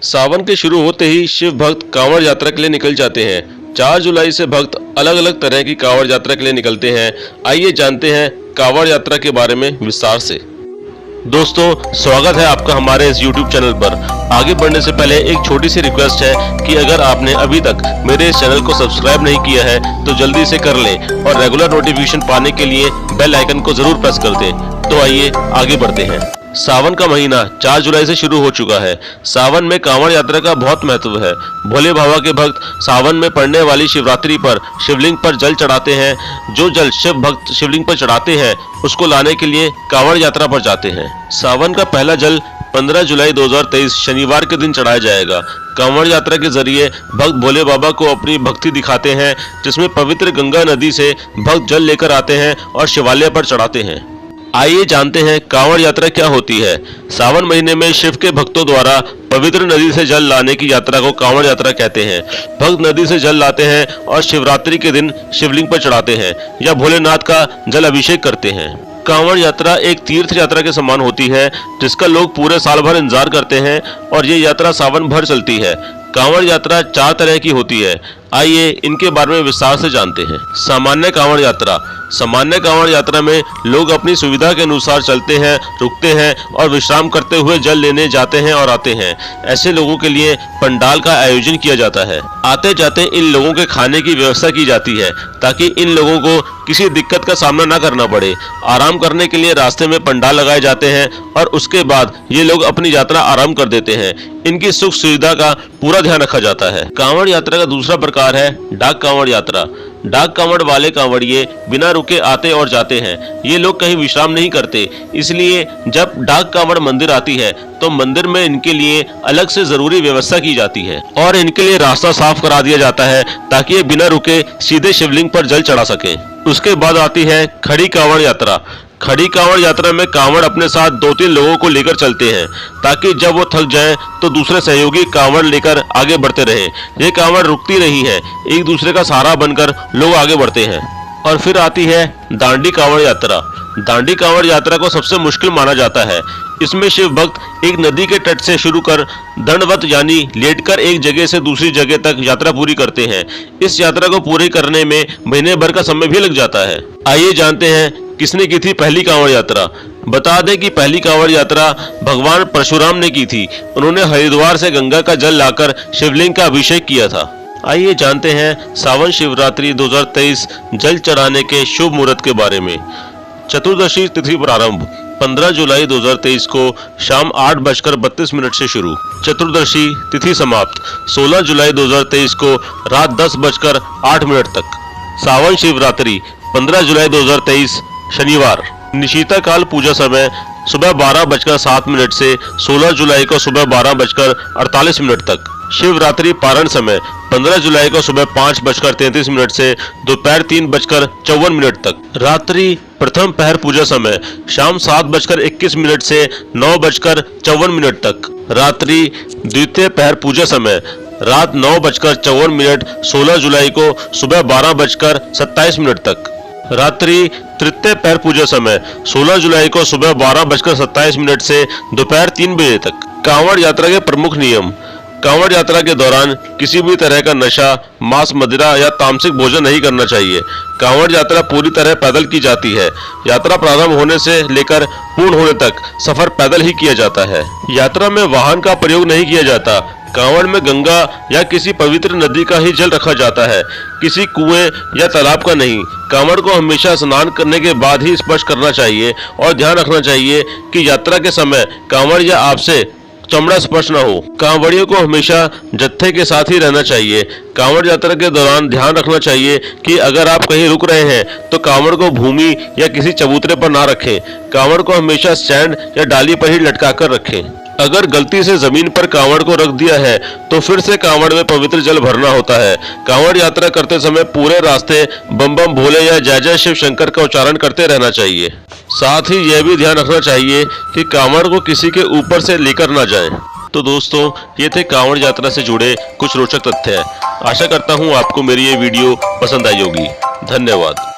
सावन के शुरू होते ही शिव भक्त कांवड़ यात्रा के लिए निकल जाते हैं। 4 जुलाई से भक्त अलग अलग तरह की कांवड़ यात्रा के लिए निकलते हैं। आइए जानते हैं कांवड़ यात्रा के बारे में विस्तार से। दोस्तों, स्वागत है आपका हमारे इस YouTube चैनल पर। आगे बढ़ने से पहले एक छोटी सी रिक्वेस्ट है कि अगर आपने अभी तक मेरे इस चैनल को सब्सक्राइब नहीं किया है तो जल्दी से कर लें और रेगुलर नोटिफिकेशन पाने के लिए बेल आइकन को जरूर प्रेस कर दें। तो आइए आगे बढ़ते हैं। सावन का महीना 4 जुलाई से शुरू हो चुका है। सावन में कांवड़ यात्रा का बहुत महत्व है। भोले बाबा के भक्त सावन में पड़ने वाली शिवरात्रि पर शिवलिंग पर जल चढ़ाते हैं। जो जल शिव भक्त शिवलिंग पर चढ़ाते हैं उसको लाने के लिए कांवड़ यात्रा पर जाते हैं। सावन का पहला जल 15 जुलाई 2023 शनिवार के दिन चढ़ाया जाएगा। कांवड़ यात्रा के जरिए भक्त भोले बाबा को अपनी भक्ति दिखाते हैं, जिसमें पवित्र गंगा नदी से भक्त जल लेकर आते हैं और शिवालय पर चढ़ाते हैं। आइए जानते हैं कांवड़ यात्रा क्या होती है। सावन महीने में शिव के भक्तों द्वारा पवित्र नदी से जल लाने की यात्रा को कांवड़ यात्रा कहते हैं। भक्त नदी से जल लाते हैं और शिवरात्रि के दिन शिवलिंग पर चढ़ाते हैं या भोलेनाथ का जल अभिषेक करते हैं। कांवड़ यात्रा एक तीर्थ यात्रा के समान होती है, जिसका लोग पूरे साल भर इंतजार करते हैं और ये यात्रा सावन भर चलती है। कांवड़ यात्रा 4 तरह की होती है। आइए इनके बारे में विस्तार से जानते हैं। सामान्य कांवड़ यात्रा। सामान्य कांवड़ यात्रा में लोग अपनी सुविधा के अनुसार चलते हैं, रुकते हैं और विश्राम करते हुए जल लेने जाते हैं और आते हैं। ऐसे लोगों के लिए पंडाल का आयोजन किया जाता है। आते जाते इन लोगों के खाने की व्यवस्था की जाती है ताकि इन लोगों को किसी दिक्कत का सामना न करना पड़े। आराम करने के लिए रास्ते में पंडाल लगाए जाते हैं और उसके बाद ये लोग अपनी यात्रा आराम कर देते हैं। इनकी सुख सुविधा का पूरा ध्यान रखा जाता है। कांवड़ यात्रा का दूसरा प्रकार है डाक कांवड़ यात्रा। डाक कांवड़ वाले कांवड़िए बिना रुके आते और जाते हैं। ये लोग कहीं विश्राम नहीं करते, इसलिए जब डाक कांवड़ मंदिर आती है तो मंदिर में इनके लिए अलग से जरूरी व्यवस्था की जाती है और इनके लिए रास्ता साफ करा दिया जाता है ताकि ये बिना रुके सीधे शिवलिंग पर जल चढ़ा सके। उसके बाद आती है खड़ी कांवड़ यात्रा। खड़ी कांवड़ यात्रा में कांवड़ अपने साथ 2-3 लोगों को लेकर चलते हैं ताकि जब वो थक जाएं तो दूसरे सहयोगी कांवड़ लेकर आगे बढ़ते रहें। ये कांवड़ रुकती नहीं है, एक दूसरे का सहारा बनकर लोग आगे बढ़ते हैं। और फिर आती है दांडी कांवड़ यात्रा। दांडी कांवड़ यात्रा को सबसे मुश्किल माना जाता है। इसमें शिव भक्त एक नदी के तट से शुरू कर दंडवत यानी लेटकर एक जगह से दूसरी जगह तक यात्रा पूरी करते हैं। इस यात्रा को पूरी करने में महीने भर का समय भी लग जाता है। आइए जानते हैं किसने की थी पहली कांवड़ यात्रा। बता दें कि पहली कांवड़ यात्रा भगवान परशुराम ने की थी। उन्होंने हरिद्वार से गंगा का जल लाकर शिवलिंग का अभिषेक किया था। आइए जानते हैं सावन शिवरात्रि 2023 जल चढ़ाने के शुभ मुहूर्त के बारे में। चतुर्दशी तिथि प्रारंभ 15 जुलाई 2023 को शाम 8:32 से शुरू। चतुर्दशी तिथि समाप्त 16 जुलाई 2023 को रात 10:08 तक। सावन शिवरात्रि 15 जुलाई 2023 शनिवार। निशीता काल पूजा समय सुबह 12:07 से 16 जुलाई को सुबह 12:48 तक। शिवरात्रि पारण समय 15 जुलाई को सुबह 5:33 से दोपहर 3:54 तक। रात्रि प्रथम पहर पूजा समय शाम 7:21 से 9:54 तक। रात्रि द्वितीय पहर पूजा समय रात 9:54 16 जुलाई को सुबह 12:27 तक। रात्रि तृतीय पहर पूजा समय 16 जुलाई को सुबह 12:27 से दोपहर 3 बजे तक। कांवड़ यात्रा के प्रमुख नियम। कांवड़ यात्रा के दौरान किसी भी तरह का नशा, मांस, मदिरा या तामसिक भोजन नहीं करना चाहिए। कांवड़ यात्रा पूरी तरह पैदल की जाती है। यात्रा प्रारंभ होने से लेकर पूर्ण होने तक सफर पैदल ही किया जाता है। यात्रा में वाहन का प्रयोग नहीं किया जाता। कांवड़ में गंगा या किसी पवित्र नदी का ही जल रखा जाता है, किसी कुएं या तालाब का नहीं। कांवड़ को हमेशा स्नान करने के बाद ही स्पर्श करना चाहिए और ध्यान रखना चाहिए कि यात्रा के समय कांवड़ या आपसे चमड़ा स्पर्श न हो। कांवड़ियों को हमेशा जत्थे के साथ ही रहना चाहिए। कांवड़ यात्रा के दौरान ध्यान रखना चाहिए कि अगर आप कहीं रुक रहे हैं तो कांवड़ को भूमि या किसी चबूतरे पर ना रखें। कांवड़ को हमेशा स्टैंड या डाली पर ही लटका कर रखें। अगर गलती से जमीन पर कांवड़ को रख दिया है तो फिर से कांवड़ में पवित्र जल भरना होता है। कांवड़ यात्रा करते समय पूरे रास्ते बम बम भोले या जय जय शिव शंकर का उच्चारण करते रहना चाहिए। साथ ही यह भी ध्यान रखना चाहिए कि कांवड़ को किसी के ऊपर से लेकर ना जाए। तो दोस्तों, ये थे कांवड़ यात्रा से जुड़े कुछ रोचक तथ्य। आशा करता हूँ आपको मेरी ये वीडियो पसंद आई होगी। धन्यवाद।